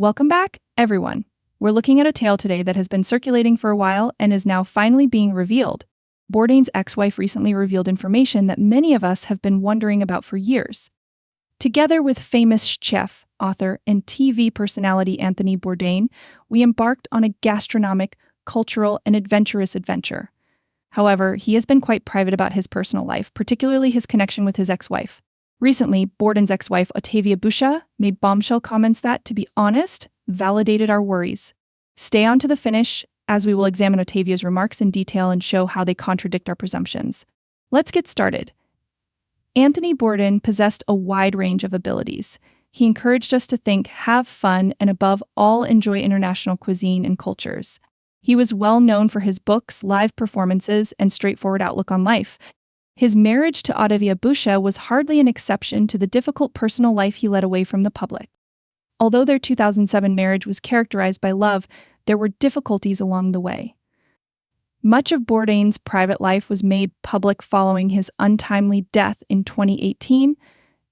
Welcome back, everyone. We're looking at a tale today that has been circulating for a while and is now finally being revealed. Bourdain's ex-wife recently revealed information that many of us have been wondering about for years. Together with famous chef, author, and TV personality Anthony Bourdain, we embarked on a gastronomic, cultural, and adventurous adventure. However, he has been quite private about his personal life, particularly his connection with his ex-wife. Recently, Bourdain's ex-wife, Ottavia Busia, made bombshell comments that, to be honest, validated our worries. Stay on to the finish, as we will examine Ottavia's remarks in detail and show how they contradict our presumptions. Let's get started. Anthony Bourdain possessed a wide range of abilities. He encouraged us to think, have fun, and above all enjoy international cuisine and cultures. He was well known for his books, live performances, and straightforward outlook on life. His marriage to Ottavia Busia was hardly an exception to the difficult personal life he led away from the public. Although their 2007 marriage was characterized by love, there were difficulties along the way. Much of Bourdain's private life was made public following his untimely death in 2018,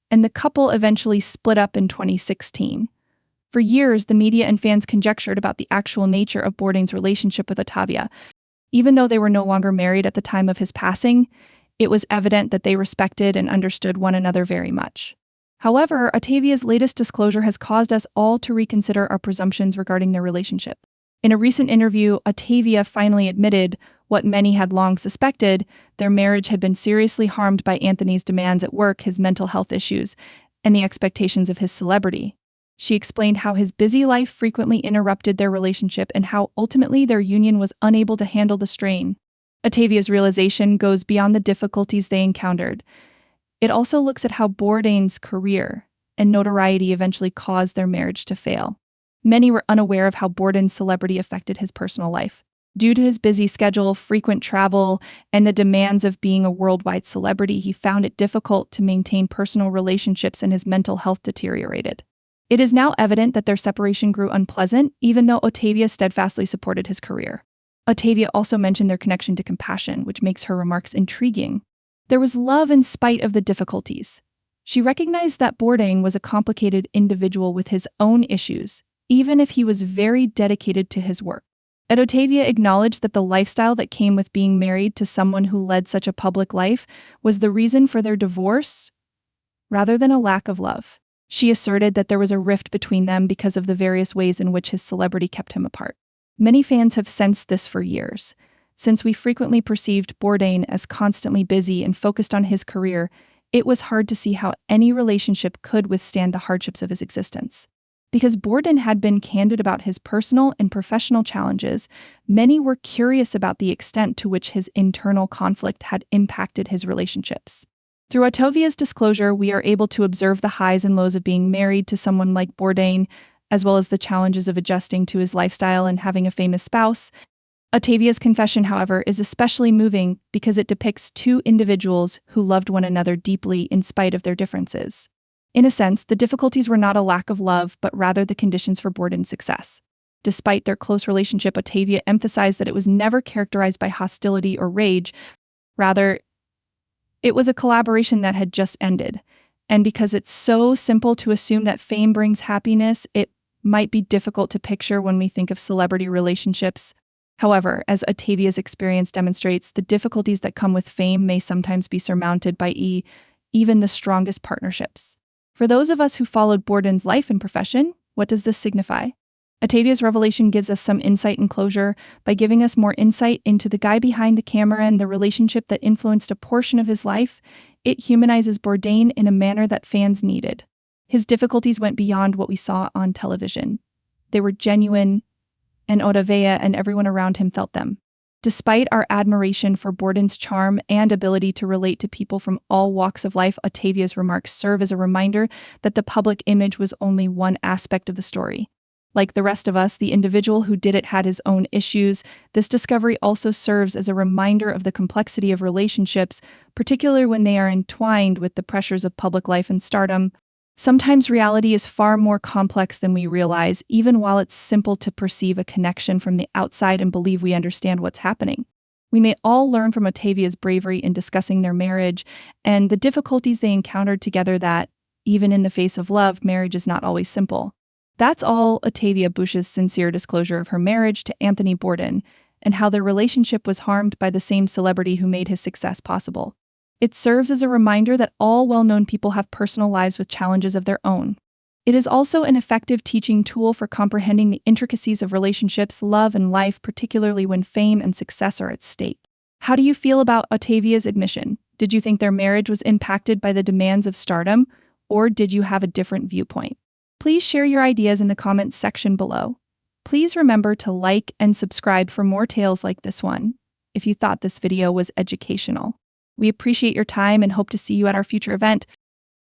and the couple eventually split up in 2016. For years, the media and fans conjectured about the actual nature of Bourdain's relationship with Ottavia. Even though they were no longer married at the time of his passing, it was evident that they respected and understood one another very much. However, Ottavia's latest disclosure has caused us all to reconsider our presumptions regarding their relationship. In a recent interview, Ottavia finally admitted what many had long suspected: their marriage had been seriously harmed by Anthony's demands at work, his mental health issues, and the expectations of his celebrity. She explained how his busy life frequently interrupted their relationship and how ultimately their union was unable to handle the strain. Ottavia's realization goes beyond the difficulties they encountered. It also looks at how Bourdain's career and notoriety eventually caused their marriage to fail. Many were unaware of how Bourdain's celebrity affected his personal life. Due to his busy schedule, frequent travel, and the demands of being a worldwide celebrity, he found it difficult to maintain personal relationships and his mental health deteriorated. It is now evident that their separation grew unpleasant, even though Ottavia steadfastly supported his career. Ottavia also mentioned their connection to compassion, which makes her remarks intriguing. There was love in spite of the difficulties. She recognized that Bourdain was a complicated individual with his own issues, even if he was very dedicated to his work. And Ottavia acknowledged that the lifestyle that came with being married to someone who led such a public life was the reason for their divorce, rather than a lack of love. She asserted that there was a rift between them because of the various ways in which his celebrity kept him apart. Many fans have sensed this for years. Since we frequently perceived Bourdain as constantly busy and focused on his career, it was hard to see how any relationship could withstand the hardships of his existence. Because Bourdain had been candid about his personal and professional challenges, many were curious about the extent to which his internal conflict had impacted his relationships. Through Ottavia's disclosure, we are able to observe the highs and lows of being married to someone like Bourdain, as well as the challenges of adjusting to his lifestyle and having a famous spouse. Ottavia's confession, however, is especially moving because it depicts two individuals who loved one another deeply in spite of their differences. In a sense, the difficulties were not a lack of love, but rather the conditions for Bourdain's success. Despite their close relationship, Ottavia emphasized that it was never characterized by hostility or rage. Rather, it was a collaboration that had just ended. And because it's so simple to assume that fame brings happiness, it might be difficult to picture when we think of celebrity relationships. However, as Ottavia's experience demonstrates, the difficulties that come with fame may sometimes be surmounted by even the strongest partnerships. For those of us who followed Bourdain's life and profession, what does this signify? Ottavia's revelation gives us some insight and closure by giving us more insight into the guy behind the camera and the relationship that influenced a portion of his life. It humanizes Bourdain in a manner that fans needed. His difficulties went beyond what we saw on television. They were genuine, and Ottavia and everyone around him felt them. Despite our admiration for Bourdain's charm and ability to relate to people from all walks of life, Ottavia's remarks serve as a reminder that the public image was only one aspect of the story. Like the rest of us, the individual who did it had his own issues. This discovery also serves as a reminder of the complexity of relationships, particularly when they are entwined with the pressures of public life and stardom. Sometimes reality is far more complex than we realize, even while it's simple to perceive a connection from the outside and believe we understand what's happening. We may all learn from Ottavia's bravery in discussing their marriage and the difficulties they encountered together that, even in the face of love, marriage is not always simple. That's all Ottavia Busia's sincere disclosure of her marriage to Anthony Bourdain and how their relationship was harmed by the same celebrity who made his success possible. It serves as a reminder that all well-known people have personal lives with challenges of their own. It is also an effective teaching tool for comprehending the intricacies of relationships, love, and life, particularly when fame and success are at stake. How do you feel about Ottavia's admission? Did you think their marriage was impacted by the demands of stardom, or did you have a different viewpoint? Please share your ideas in the comments section below. Please remember to like and subscribe for more tales like this one, if you thought this video was educational. We appreciate your time and hope to see you at our future event.